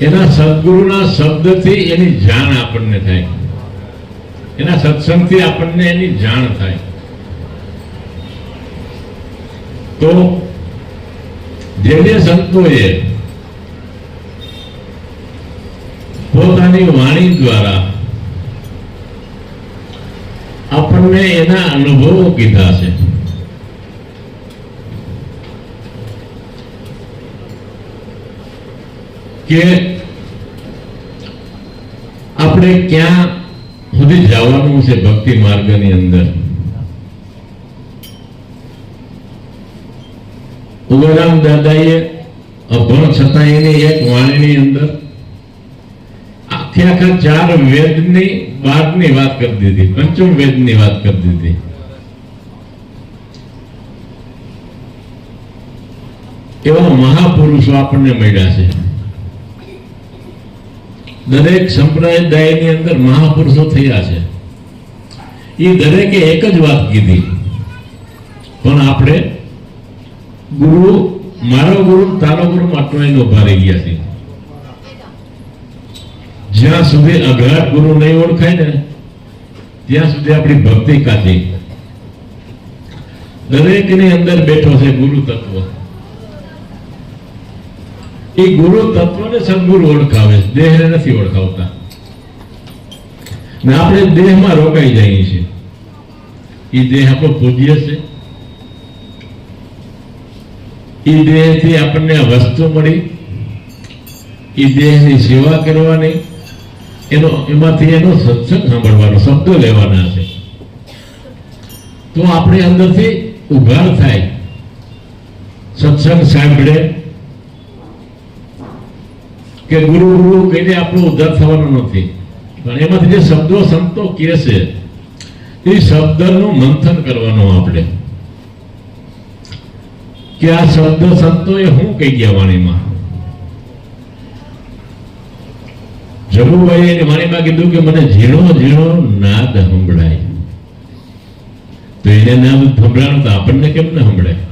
એના સદગુરુના શબ્દથી એની જાણ આપણને થાય, એના સત્સંગથી આપણને એની જાણ થાય. તો જે સંતોએ પોતાની વાણી દ્વારા આપણને એના અનુભવો કીધા છે, કે આપણે ક્યાં સુધી જવાનું છે ભક્તિ માર્ગની અંદર. ઉગારામ દાદાએ અભણ છતાં એની એક વાણીની અંદર આખા 4 વેદની 12ની વાત કરી દીધી, પંચમ વેદની વાત કરી દીધી. એવા મહાપુરુષો આપણને મળ્યા છે. દરેક સંપ્રદાયની અંદર મહાપુરુષો થયા છે. એ દરેકે એક જ વાત કીધી, પણ આપણે ગુરુ, મારો ગુરુ તારો ગુરુ માટવાઈને ઉભા રહી ગયા છે. જ્યાં સુધી અઘાટ ગુરુ નહીં ઓળખાય ને ત્યાં સુધી આપણી ભક્તિ કાચી. દરેકની અંદર બેઠો છે ગુરુ તત્વ. એ ગુરુ તત્વને સદગુરુ ઓળખાવે છે, દેહને નથી ઓળખાવતા. ને આપણે દેહમાં રોકાઈ જઈએ છીએ. એ દેહ આપણો પૂજ્ય છે. એ દેહથી આપણને વસ્તુ મળી, એ દેહની સેવા કરવાની, એમાંથી એનો સત્સંગ સાંભળવાનો, શબ્દો લેવાના છે. તો આપણે અંદરથી ઉઘાડ થાય, સત્સંગ સાંભળે કે ગુરુ ગુરુ કહીને આપણો ઉદ્ધાર થવાનો નથી. પણ એમાંથી જે શબ્દો સંતો કહે છે એ શબ્દનું મંથન કરવાનું આપણે, કે આ શબ્દ સંતોએ શું કહી ગયા વાણીમાં. જબુભાઈ એની વાણીમાં કીધું કે મને ઝીણો ઝીણો નાદ સંભળાય. તો એને નાદ સંભળાણું તો આપણને કેમ ના સંભળાય?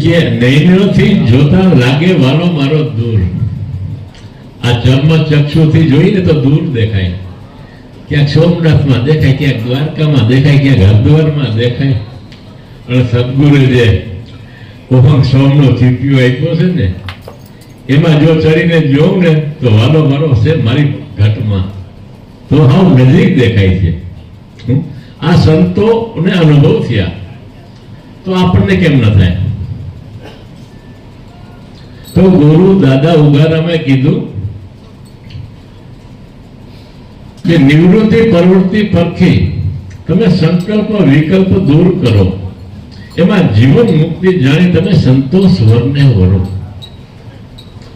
કે નૈનોથી જોતા લાગે વાલો મારો દૂર. આ ચર્મ ચક્ષુથી જોઈને તો દૂર દેખાય, ક્યાંક સોમનાથમાં દેખાય, ક્યાંક દ્વારકામાં દેખાય, ક્યાંક હરિદ્વારમાં દેખાય. અને સદગુરુ જે ઓહમ સોમનો ચીપિયો આપ્યો છે ને, એમાં જો ચડીને જોઉં ને તો વાલો મારો છે મારી ઘટમાં, તો હાવ નજીક દેખાય છે. આ સંતોને અનુભવ થયા, તો આપણને કેમ ન થાય? તો ગુરુ દાદા ઉગારામે કીધું કે નિવૃત્તિ પ્રવૃત્તિ પરથી તમે સંકલ્પ વિકલ્પ દૂર કરો, એમાં જીવન મુક્તિ જાણી તમે સંતોષ વરને વરો.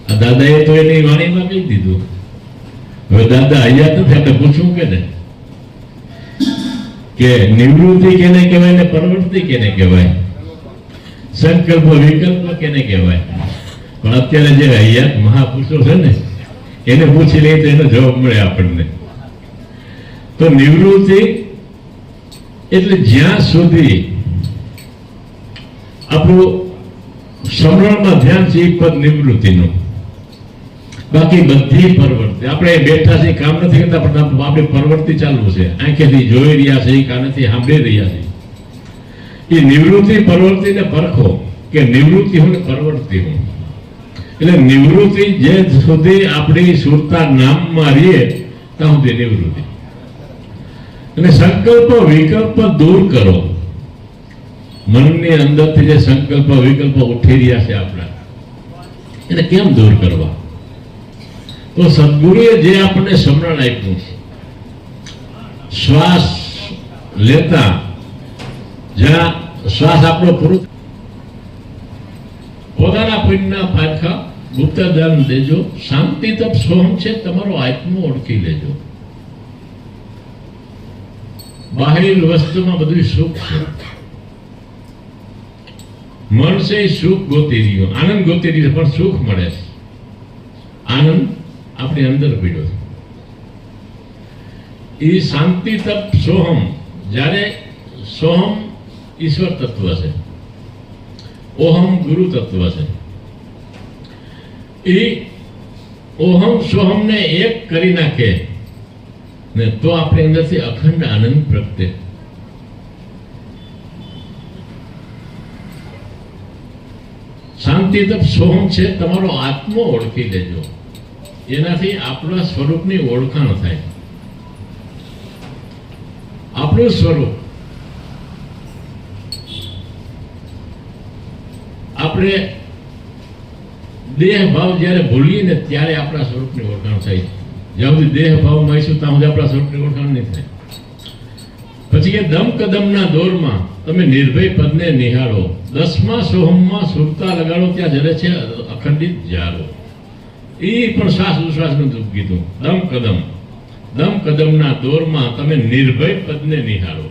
આ દાદાએ તો એની વાણીમાં કહી દીધું. હવે દાદા અહીંયા નથી, આપણે પૂછવું કે ને કે નિવૃત્તિ કેને કહેવાય ને પ્રવૃત્તિ કેને કહેવાય, સંકલ્પ વિકલ્પ કેને કહેવાય? પણ અત્યારે જે અહીંયા મહાપુરુષો છે ને એને પૂછી લઈએ તો એનો જવાબ મળે આપણને. તો નિવૃત્તિ એટલે જ્યાં સુધી આપણું સમરણમાં ધ્યાન છે એ પદ નિવૃત્તિનું. બાકી બધી પ્રવૃત્તિ, આપણે બેઠા છે કામ નથી કરતા, પણ આપણી પ્રવૃત્તિ ચાલુ છે, આંખેથી જોઈ રહ્યા છે, કાનેથી સાંભળી રહ્યા છે. એ નિવૃત્તિ પ્રવૃત્તિને પરખો કે નિવૃત્તિ હું ને પ્રવૃત્તિ હું. એટલે નિવૃત્તિ જે સુધી આપણી સુરતા નામમાં રહીએ ત્યાં સુધી નિવૃત્તિ. અને સંકલ્પ વિકલ્પ દૂર કરો. મનની અંદરથી જે સંકલ્પ વિકલ્પ ઉઠી રહ્યા છે આપણા, એને કેમ દૂર કરવા? તો સદગુરુએ જે આપણને સમરણ આપ્યું, શ્વાસ લેતા જ્યાં શ્વાસ આપણો પૂરો, પોતાના પુણ્યના પારખા ગુપ્તદાન દેજો, શાંતિ તપ સોહમ છે તમારો આત્મો ઓળખી લેજો. બાહ્ય વસ્તુમાં બધું સુખ છે, મન છે સુખ ગોતી રહ્યો, આનંદ ગોતી રહ્યો, પણ સુખ મળે છે. આનંદ આપણી અંદર પીડ્યો છે. એ શાંતિ તપ સોહમ, જ્યારે સોહમ ઈશ્વર તત્વ છે, ઓહમ ગુરુ તત્વ છે. એ ઓહમ સોહમ ને એક કરી નાખે ને તો આપણી અંદરથી અખંડ આનંદ પ્રગટે. શાંતિ તપ સોહમ છે તમારો આત્મો ઓળખી લેજો, એનાથી આપણા સ્વરૂપની ઓળખાણ થાય. આપણું સ્વરૂપ આપણે દેહ ભાવ જ્યારે ભૂલીએ ને ત્યારે આપણા સ્વરૂપની ઓળખાણ થાય. જ્યાં સુધી દેહ ભાવમાં આવીશું ત્યાં સુધી આપણા સ્વરૂપની ઓળખાણ નહીં થાય. પછી કે દમ કદમના દોરમાં તમે નિર્ભય પદને નિહાળો, 10મા સોહમમાં સુરતા લગાડો, ત્યાં જરે છે અખંડિત જારો. એ પણ શ્વાસ ઉશ્વાસનું કીધું. દમ કદમના દોરમાં તમે નિર્ભય પદને નિહાળો.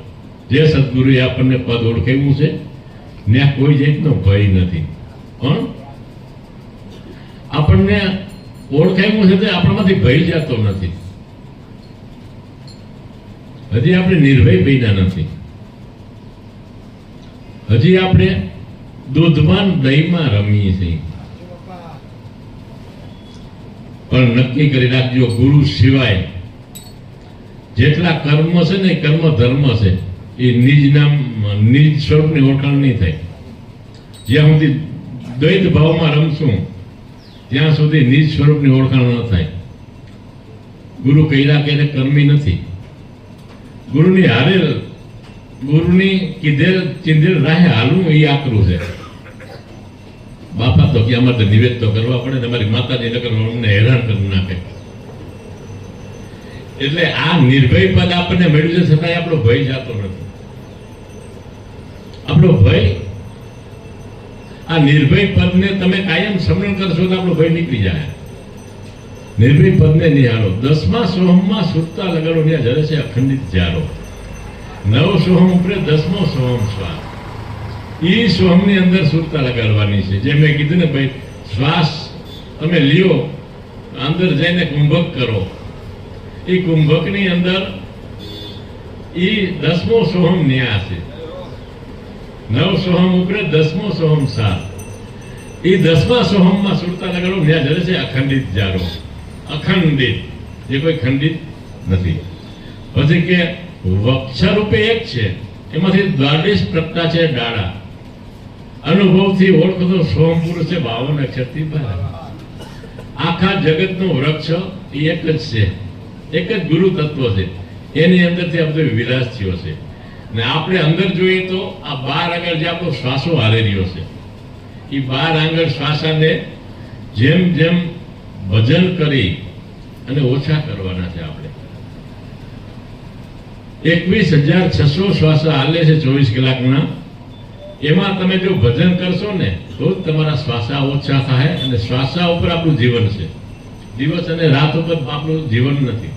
જે સદગુરુએ આપણને પદ ઓળખાવ્યું છે ત્યાં કોઈ જાતનો ભય નથી, પણ આપણને ઓળખાવ્યું છે તે આપણામાંથી ભય જતો નથી. હજી આપણે નિર્ભય બન્યા નથી. હજી આપણે દૂધમાં દહીંમાં રમીએ છીએ. પણ નક્કી કરી રાખજો, ગુરુ સિવાય જેટલા કર્મ છે ને કર્મ ધર્મ છે એ નિજ સ્વરૂપની ઓળખાણ નહીં થાય. જ્યાં સુધી દ્વૈત ભાવમાં રમશું ત્યાં સુધી નિજ સ્વરૂપની ઓળખાણ ન થાય. ગુરુ કઈરા કે કર્મી નથી. ગુરુની હારેલ, ગુરુની કીધેલ ચીંધેલ રાહે હાલવું એ આકરું છે. બાપા તો કે અમારે તો નિવેદ તો કરવા પડે ને, અમારી માતાજી નકર અમને હેરાન કરી નાખે. એટલે આ નિર્ભય પદ આપણને મળ્યું છે છતાંય આપણો ભય જતો નથી. આપણો ભય, આ નિર્ભય પદને તમે કાયમ સ્મરણ કરશો તો આપણો ભય નીકળી જાય. નિર્ભય પદને નિહાળો, 10મા સોહમમાં સુરતા લગાડો, ત્યાં જરે છે અખંડિત જારો. 9 સોહમ ઉપરે 10મો સોહમ શ્વાસ. એ સોહમની અંદર સુરતા લગાડવાની છે. જે મેં કીધું ને ભાઈ, શ્વાસ તમે લ્યો, અંદર જઈને કુંભક કરો. એ કુંભકની અંદર એ 10મો સોહમ ન્યા છે. 9 સોહમ ઉપરે 10મો સોહમ સાત. એ 10મા સોહમમાં સુરતા લગાડો, ત્યાં જરે છે અખંડિત જારો. અખંડિત, જે કોઈ ખંડિત નથી. પછી કે વક્ષરૂપે એક છે, એમાંથી 42 પ્રગટા છે ડાળા. અનુભવથી ઓળખતો સોહમ પુરુષ છે 52 અક્ષરથી બહાર. આખા જગતનો વૃક્ષ એ એક જ છે, એક જ ગુરુ તત્વ છે. એની અંદરથી આ બધો વિલાસ થયો છે. ને આપણે અંદર જોઈએ તો આ 12 આગળ જે આપણો શ્વાસો હાલી રહ્યો છે, એ 12 આગળ શ્વાસાને જેમ જેમ ભજન કરી અને ઓછા કરવાના છે. આપણે 21,600 શ્વાસા હાલે છે 24 કલાકના. એમાં તમે જો ભજન કરશો ને તો જ તમારા શ્વાસા ઓછા થાય. અને શ્વાસા ઉપર આપણું જીવન છે. દિવસ અને રાત ઉપર આપણું જીવન નથી,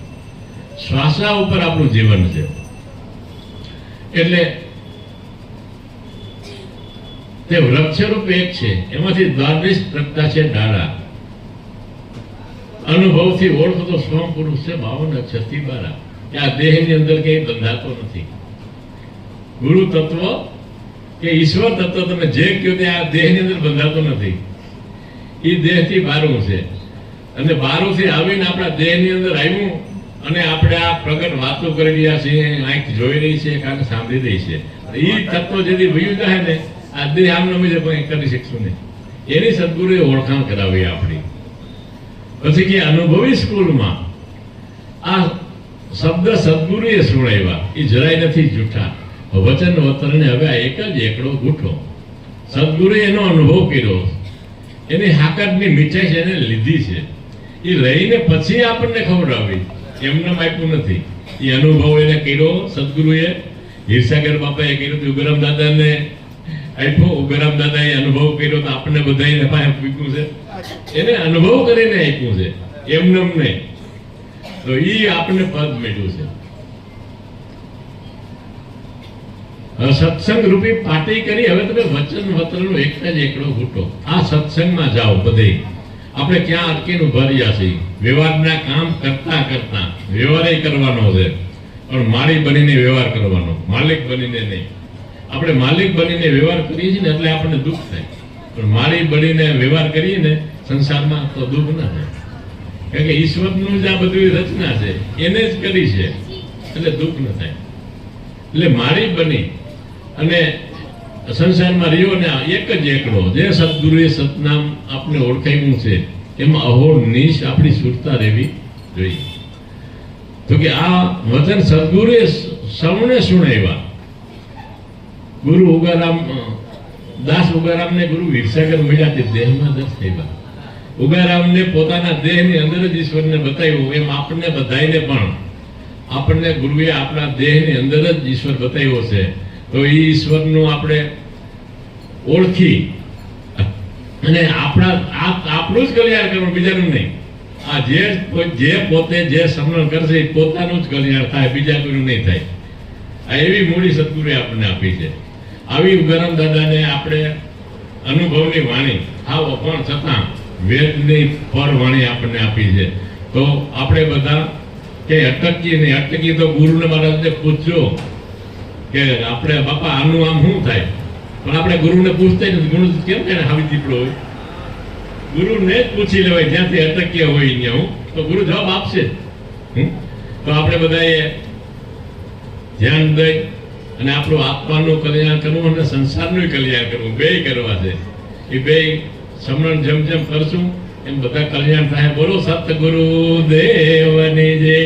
શ્વાસા ઉપર આપણું જીવન છે. એટલે તે વૃક્ષરૂપ એક છે, એમાંથી 42 પ્રગટા છે ડાળા. અનુભવથી ઓળખતો સ્વયં પુરુષ છે 52 અક્ષરથી બહાર. કે આ દેહની અંદર ક્યાંય બંધાતો નથી. ગુરુ તત્વ કે ઈશ્વર તત્વ તમે જે કહો તે આ દેહની અંદર બંધાતો નથી. એ દેહથી બારું છે. અને બારુંથી આવીને આપણા દેહની અંદર આવ્યું અને આપણે આ પ્રગટ વાતો કરી રહ્યા છીએ, આંખ જોઈ રહી છે, કાન સાંભળી રહી છે. એ તત્વ જેથી વયું જાય ને, આ દેહ આમને બીજે કોઈ કરી શકશું નહીં. એની સદગુરુએ ઓળખાણ કરાવી આપણી. પછી કે અનુભવી સ્કૂલમાં આ શબ્દ સદગુરુએ સુણાવ્યા, એ જરાય નથી જૂઠા. વચન વતરને હવે આ એક જ એકડો ગૂઠો. સદગુરુએ એનો અનુભવ કર્યો, એની હાકતની મીઠાઈ છે એને લીધી છે. એ રહીને પછી આપણને ખબર આવી, એમને આપ્યું નથી. એ અનુભવ એને કર્યો સદગુરુએ. હીરસાગર બાપાએ કર્યું હતું, ઉગરામ દાદાને આપ્યો. ઉગરામ દાદાએ અનુભવ કર્યો તો આપણને બધાને પાસે પૂછ્યું છે. એને અનુભવ કરીને આપ્યું છે, એમને નહીં. તો એ આપણને પદ મળ્યું છે. સત્સંગ રૂપી પાટી કરી હવે તમે વચન વતરનો એક જ એકડો ઘૂંટો. આ સત્સંગમાં જાઓ. બધે આપણે ક્યાં અટકીને ઉભા રહ્યા છીએ? વ્યવહારના કામ કરતા કરતા વ્યવહાર કરવાનો છે, પણ માળી બનીને વ્યવહાર કરવાનો, માલિક બનીને નહીં. આપણે માલિક બનીને વ્યવહાર કરીએ છીએ ને એટલે આપણને દુઃખ થાય, પણ માળી બનીને વ્યવહાર કરીએ ને સંસારમાં તો દુઃખ ના થાય, કારણ કે ઈશ્વરનું જ આ બધી રચના છે, એને જ કરી છે, એટલે દુઃખ ન થાય. એટલે મારી બની અને સંસારમાં રહ્યો ને એક જ એકડો જે સદગુરુએ સતનામ આપને ઓળખાયું છે, એમાં અહોનિશ આપણી સુરતા રહેવી જોઈએ. તો કે આ વચન સદગુરુએ સૌને સુણાવ્યા. ગુરુ ઉગારામ દાસ ઉગારામને ગુરુ વીરસાગર મળ્યા તે દેહમાં દસ થયા. ઉગારામને પોતાના દેહની અંદર જ ઈશ્વરને બતાવ્યું, એમ આપણને બધાઈને પણ આપણને ગુરુએ આપણા દેહની અંદર જ ઈશ્વર બતાવ્યો છે. તો એ ઈશ્વરનું આપણે ઓળખી અને આપણું જ કલ્યાણ કરવું, બીજાનું નહીં. આ જે પોતે જે સમરણ કરશે એ પોતાનું જ કલ્યાણ થાય, બીજા કોઈનું નહીં થાય. આ એવી મૂડી સદગુરુએ આપણને આપી છે. આવી ઉગારામ દાદાને આપણે અનુભવની વાણી આવો પણ છતાં વેદની પર વાણી આપણને આપી છે. તો આપણે બધા કે અટકીએ નહીં, અટકી તો ગુરુને મહારાજને પૂછજો કે આપણે બાપા આનું આમ શું થાય, પણ આપણે ગુરુને પૂછતા નથી. ગુરુ કેમ તેને હાવી દીપડો હોય, ગુરુને જ પૂછી લેવાય જ્યાંથી અટક્યા હોય ત્યાં તો ગુરુ જવાબ આપશે. તો આપણે બધાએ ધ્યાન દઈ અને આપણું આત્માનું કલ્યાણ કરવું અને સંસારનું કલ્યાણ કરવું, બે કરવા છે. એ બે સમરણ જેમ જેમ કરશું એમ બધા કલ્યાણ થાય. બોલો સતગુરુ દેવની જય.